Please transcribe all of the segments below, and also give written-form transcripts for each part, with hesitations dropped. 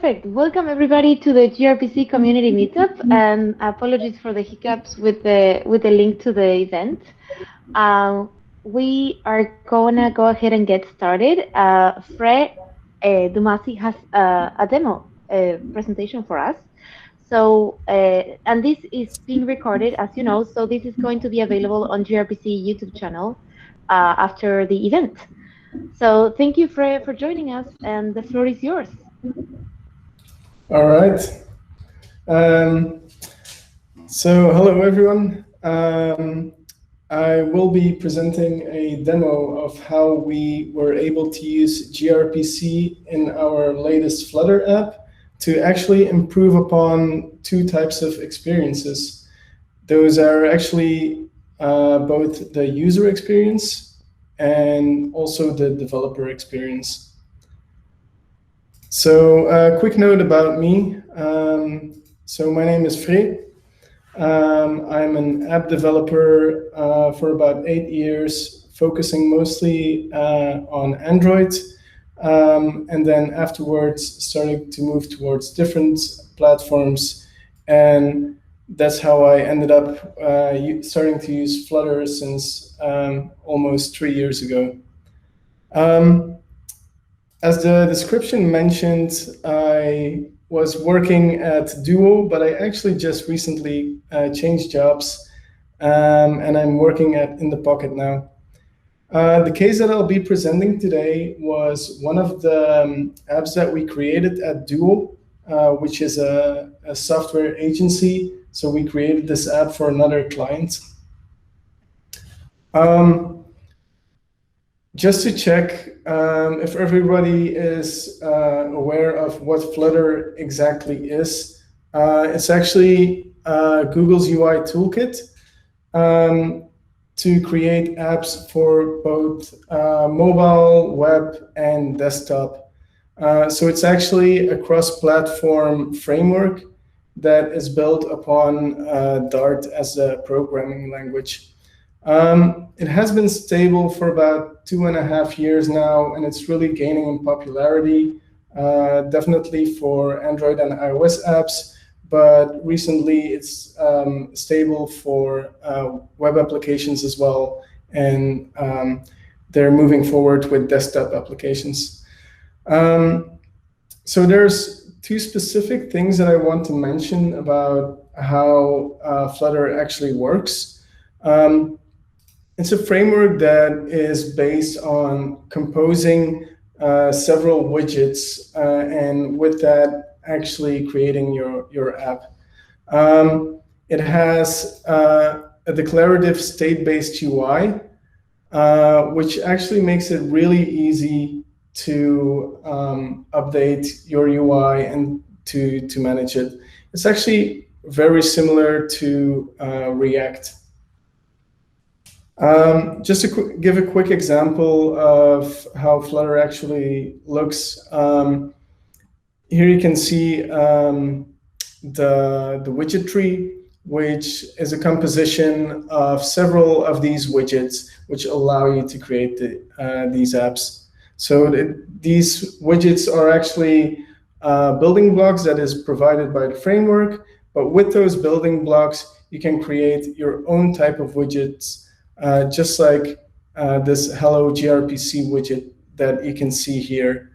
Perfect. Welcome everybody to the gRPC community meetup, and apologies for the hiccups with the link to the event. Uh, we are gonna go ahead and get started. Fré Dumazy has a demo presentation for us. So, and this is being recorded, as you know, so this is going to be available on gRPC YouTube channel after the event. So thank you, Fré, for joining us, and the floor is yours. All right. So hello, everyone. I will be presenting a demo of how we were able to use gRPC in our latest Flutter app to actually improve upon two types of experiences. Those are actually both the user experience and also the developer experience. So a quick note about me. So my name is Fré. I'm an app developer for about 8 years, focusing mostly on Android, and then afterwards starting to move towards different platforms. And that's how I ended up starting to use Flutter since almost 3 years ago. As the description mentioned, I was working at Duo, but I actually just recently changed jobs, and I'm working at In the Pocket now. The case that I'll be presenting today was one of the apps that we created at Duo, which is a software agency. So we created this app for another client. Just to check if everybody is aware of what Flutter exactly is, it's actually Google's UI toolkit to create apps for both mobile, web, and desktop. So it's actually a cross-platform framework that is built upon Dart as a programming language. It has been stable for about 2.5 years now, and it's really gaining in popularity, definitely for Android and iOS apps, but recently it's stable for web applications as well, and they're moving forward with desktop applications. So there's two specific things that I want to mention about how Flutter actually works. It's a framework that is based on composing several widgets and with that actually creating your app. It has a declarative state-based UI, which actually makes it really easy to update your UI and to manage it. It's actually very similar to React. Just to give a quick example of how Flutter actually looks, here you can see the widget tree, which is a composition of several of these widgets, which allow you to create these apps. So these widgets are actually building blocks that is provided by the framework, but with those building blocks, you can create your own type of widgets, just like this Hello gRPC widget that you can see here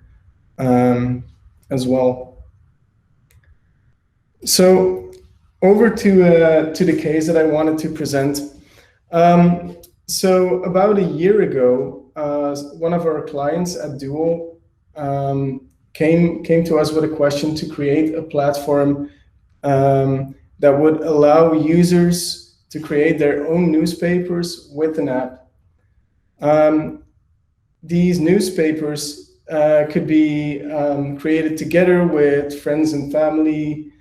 as well. So over to the case that I wanted to present. So about a year ago, one of our clients at Duo came to us with a question to create a platform that would allow users to create their own newspapers with an app. These newspapers could be created together with friends and family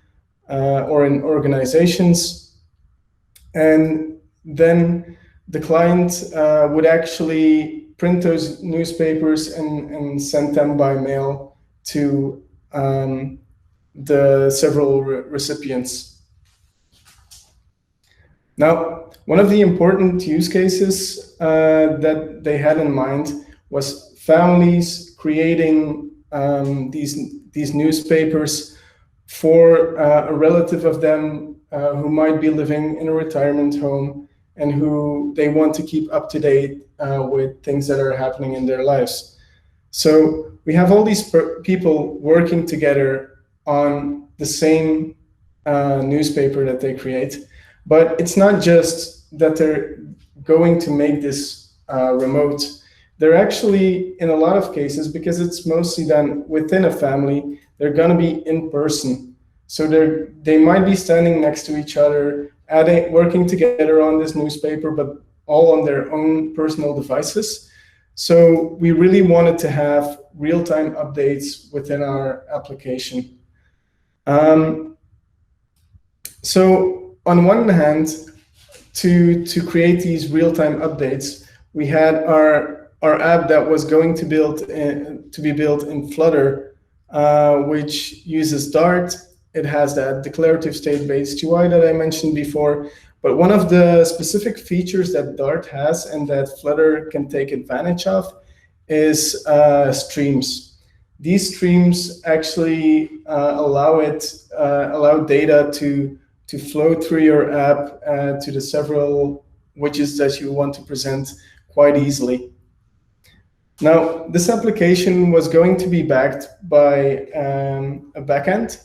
or in organizations. And then the client would actually print those newspapers and send them by mail to the several recipients. Now, one of the important use cases that they had in mind was families creating these newspapers for a relative of them who might be living in a retirement home and who they want to keep up to date with things that are happening in their lives. So we have all these people working together on the same newspaper that they create, but it's not just that they're going to make this remote. They're actually, in a lot of cases, because it's mostly done within a family, they're going to be in person. So they might be standing next to each other, working together on this newspaper, but all on their own personal devices. So we really wanted to have real-time updates within our application. So on one hand, to create these real-time updates, we had our app that was going to be built in Flutter, which uses Dart. It has that declarative state-based UI that I mentioned before. But one of the specific features that Dart has and that Flutter can take advantage of is streams. These streams actually allow data to flow through your app to the several widgets that you want to present quite easily. Now, this application was going to be backed by a backend.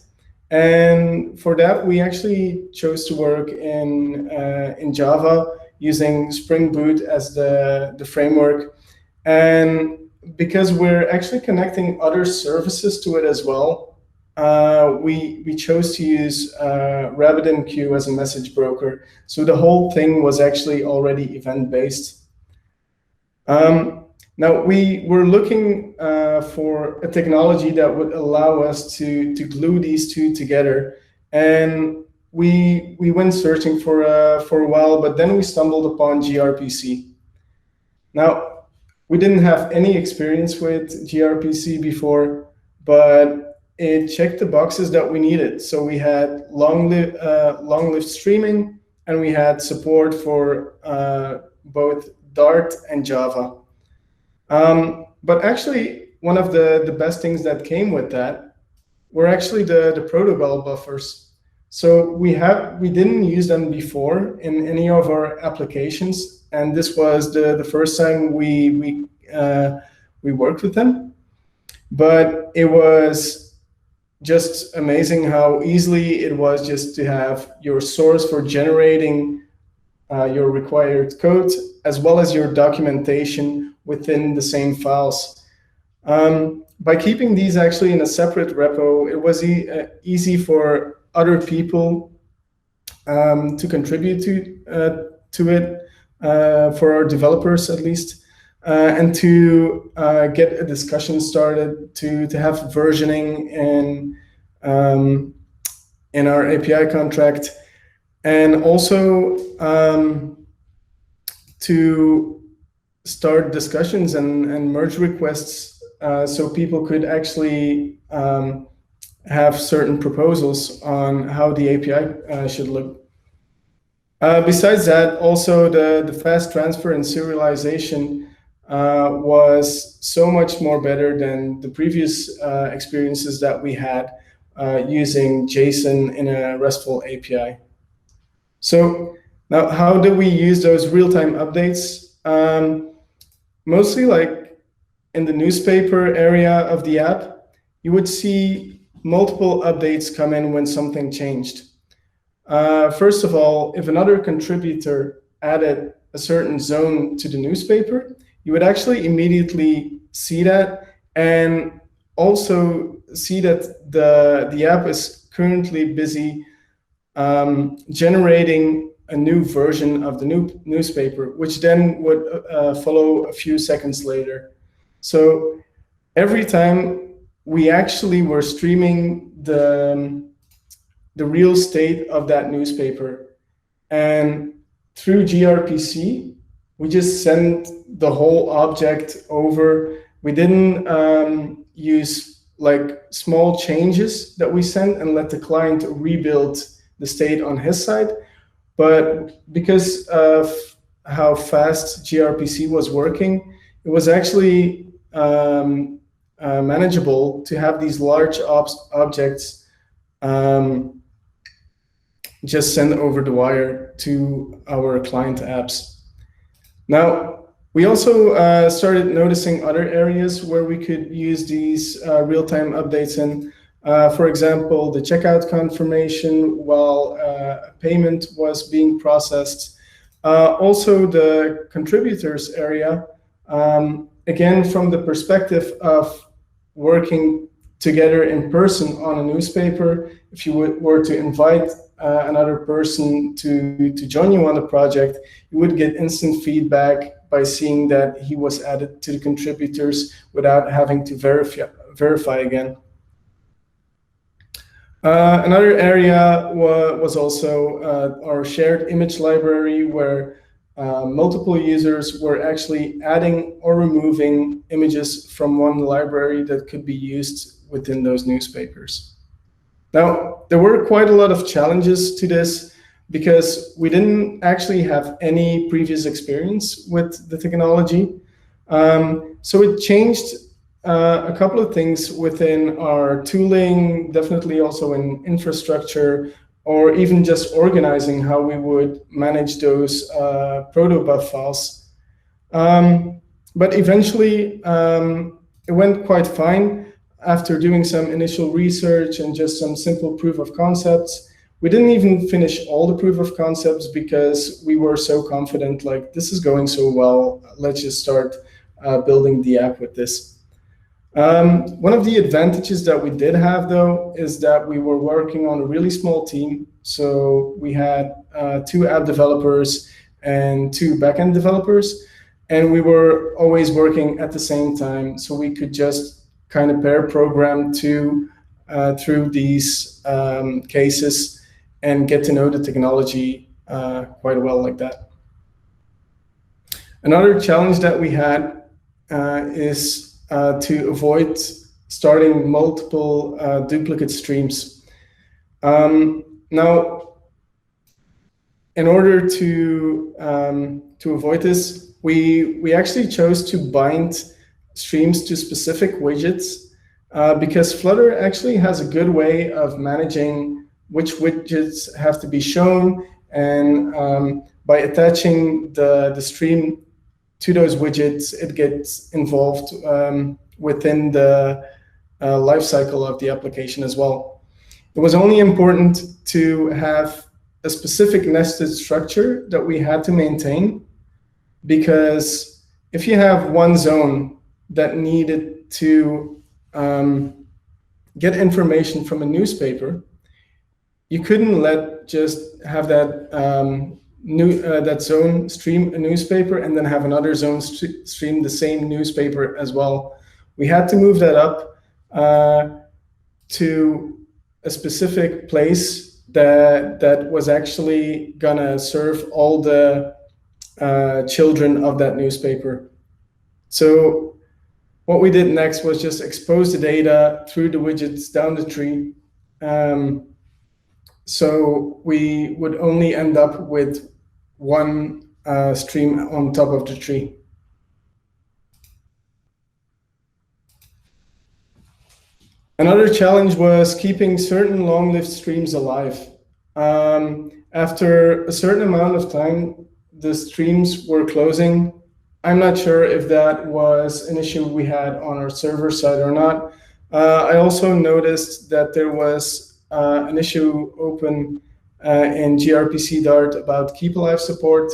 And for that, we actually chose to work in Java using Spring Boot as the framework. And because we're actually connecting other services to it as well, we chose to use RabbitMQ as a message broker. So the whole thing was actually already event-based. Now, we were looking for a technology that would allow us to glue these two together. And we went searching for a while, but then we stumbled upon gRPC. Now, we didn't have any experience with gRPC before, but it checked the boxes that we needed. So we had long-lived streaming, and we had support for both Dart and Java. But actually, one of the best things that came with that were actually the protocol buffers. So we didn't use them before in any of our applications, and this was the first time we worked with them. But it was just amazing how easily it was just to have your source for generating your required code, as well as your documentation within the same files. By keeping these actually in a separate repo, it was easy for other people to contribute to it, for our developers at least, and to get a discussion started, to have versioning in our API contract, and also to start discussions and merge requests so people could actually have certain proposals on how the API should look. Besides that, also the fast transfer and serialization was so much more better than the previous experiences that we had using JSON in a RESTful API. So now, how do we use those real-time updates? Mostly like in the newspaper area of the app, you would see multiple updates come in when something changed. First of all, if another contributor added a certain zone to the newspaper, you would actually immediately see that, and also see that the app is currently busy generating a new version of the new newspaper, which then would follow a few seconds later. So every time we actually were streaming the real state of that newspaper, and through gRPC, we just sent the whole object over. We didn't use like small changes that we sent and let the client rebuild the state on his side. But because of how fast gRPC was working, it was actually manageable to have these large objects just sent over the wire to our client apps. Now, we also started noticing other areas where we could use these real-time updates in. For example, the checkout confirmation while payment was being processed. Also, the contributors area, again, from the perspective of working together in person on a newspaper, if you were to invite another person to join you on the project, you would get instant feedback by seeing that he was added to the contributors without having to verify again. Another area was also our shared image library, where multiple users were actually adding or removing images from one library that could be used within those newspapers. Now, there were quite a lot of challenges to this because we didn't actually have any previous experience with the technology. So it changed a couple of things within our tooling, definitely also in infrastructure, or even just organizing how we would manage those protobuf files. But eventually, it went quite fine. After doing some initial research and just some simple proof of concepts, we didn't even finish all the proof of concepts because we were so confident, like, this is going so well, let's just start building the app with this. One of the advantages that we did have, though, is that we were working on a really small team. So we had 2 app developers and 2 backend developers, and we were always working at the same time. So we could just kind of pair program through these cases and get to know the technology quite well like that. Another challenge that we had is to avoid starting multiple duplicate streams. Now, in order to avoid this, we actually chose to bind streams to specific widgets because Flutter actually has a good way of managing which widgets have to be shown, and by attaching the stream to those widgets, it gets involved within the lifecycle of the application as well. It was only important to have a specific nested structure that we had to maintain, because if you have one zone that needed to get information from a newspaper, you couldn't just have that that zone stream a newspaper and then have another zone stream the same newspaper as well. We had to move that up to a specific place that was actually gonna serve all the children of that newspaper. So what we did next was just expose the data through the widgets down the tree. So we would only end up with one stream on top of the tree. Another challenge was keeping certain long-lived streams alive. After a certain amount of time, the streams were closing. I'm not sure if that was an issue we had on our server side or not. I also noticed that there was an issue open in gRPC Dart about keep alive support.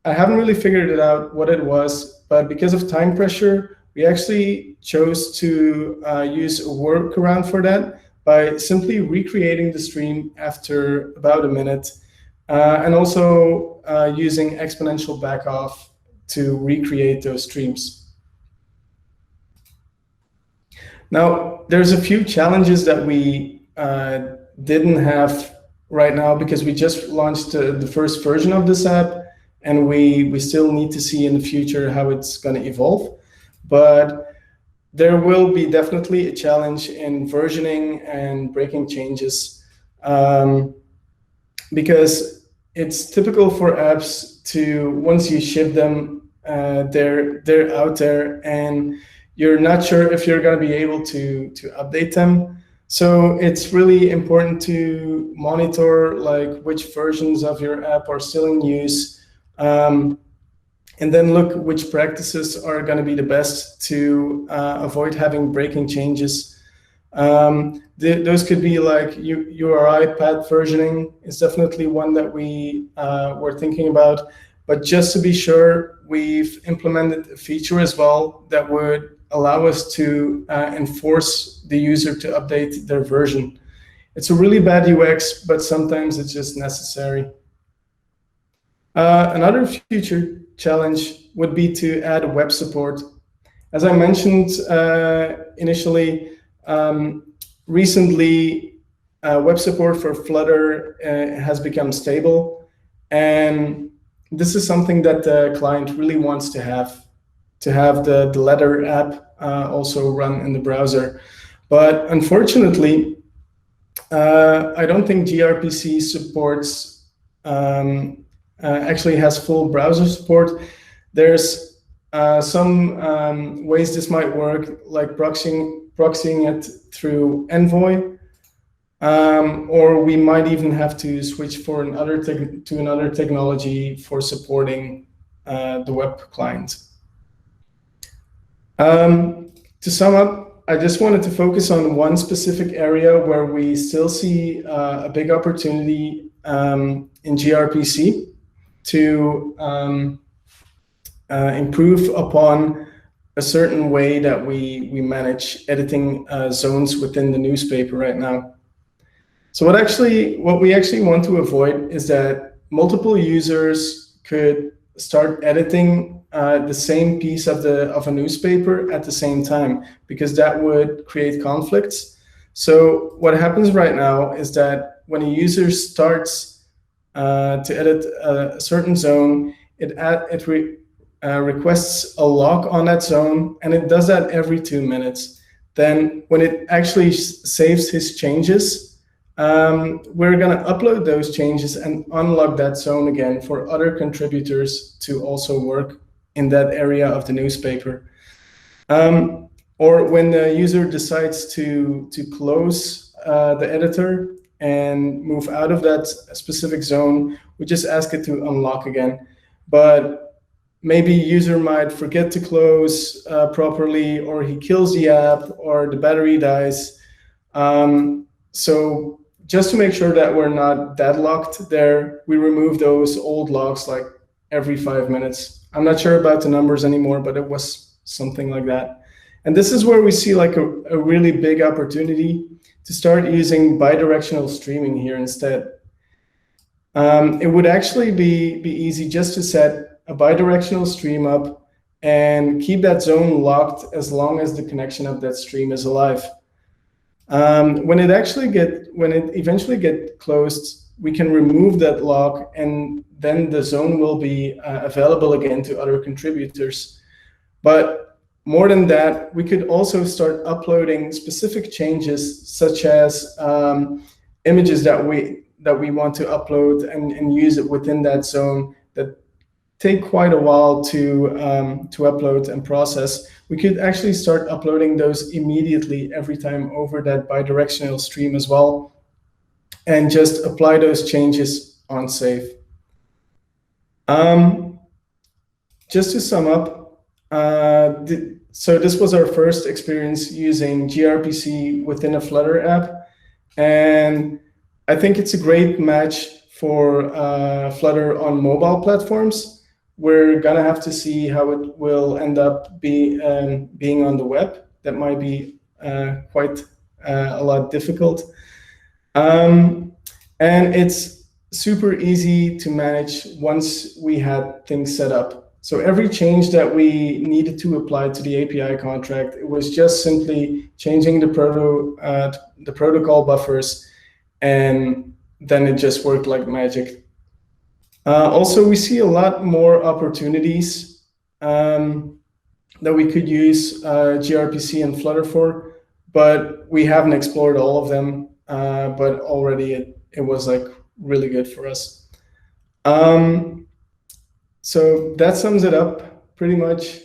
I haven't really figured it out what it was, but because of time pressure, we actually chose to use a workaround for that by simply recreating the stream after about a minute, and also using exponential backoff to recreate those streams. Now, there's a few challenges that we didn't have right now because we just launched the first version of this app, and we still need to see in the future how it's going to evolve. But there will be definitely a challenge in versioning and breaking changes, because it's typical for apps to, once you ship them, they're out there, and you're not sure if you're going to be able to update them. So it's really important to monitor like which versions of your app are still in use, and then look which practices are going to be the best to avoid having breaking changes. Those could be like URI path versioning is definitely one that we were thinking about. But just to be sure, we've implemented a feature as well that would allow us to enforce the user to update their version. It's a really bad UX, but sometimes it's just necessary. Another future challenge would be to add web support. As I mentioned initially, recently web support for Flutter has become stable, and this is something that the client really wants to have the Letter app also run in the browser. But unfortunately, I don't think gRPC supports actually has full browser support. There's some ways this might work, like proxying it through Envoy, or we might even have to switch to another technology for supporting the web client. To sum up, I just wanted to focus on one specific area where we still see a big opportunity in gRPC to improve upon a certain way that we manage editing zones within the newspaper right now. So what we actually want to avoid is that multiple users could start editing the same piece of a newspaper at the same time, because that would create conflicts. So what happens right now is that when a user starts to edit a certain zone, it requests a lock on that zone, and it does that every 2 minutes. Then when it actually saves his changes, we're going to upload those changes and unlock that zone again for other contributors to also work in that area of the newspaper. Or when the user decides to close the editor and move out of that specific zone, we just ask it to unlock again. But maybe user might forget to close properly, or he kills the app, or the battery dies. So just to make sure that we're not deadlocked there, we remove those old logs like every 5 minutes. I'm not sure about the numbers anymore, but it was something like that. And this is where we see like a really big opportunity to start using bidirectional streaming here instead. It would actually be easy just to set a bidirectional stream up and keep that zone locked as long as the connection of that stream is alive. When it eventually get closed, we can remove that lock, and then the zone will be available again to other contributors. But more than that, we could also start uploading specific changes, such as images that we want to upload and use it within that zone that take quite a while to upload and process. We could actually start uploading those immediately every time over that bidirectional stream as well, and just apply those changes on save. Just to sum up, so this was our first experience using gRPC within a Flutter app, and I think it's a great match for Flutter on mobile platforms. We're gonna have to see how it will end up being on the web. That might be quite a lot difficult. And it's super easy to manage once we had things set up. So every change that we needed to apply to the API contract, it was just simply changing the protocol buffers, and then it just worked like magic. Also, we see a lot more opportunities that we could use gRPC and Flutter for, but we haven't explored all of them. But already it was like really good for us. So that sums it up pretty much.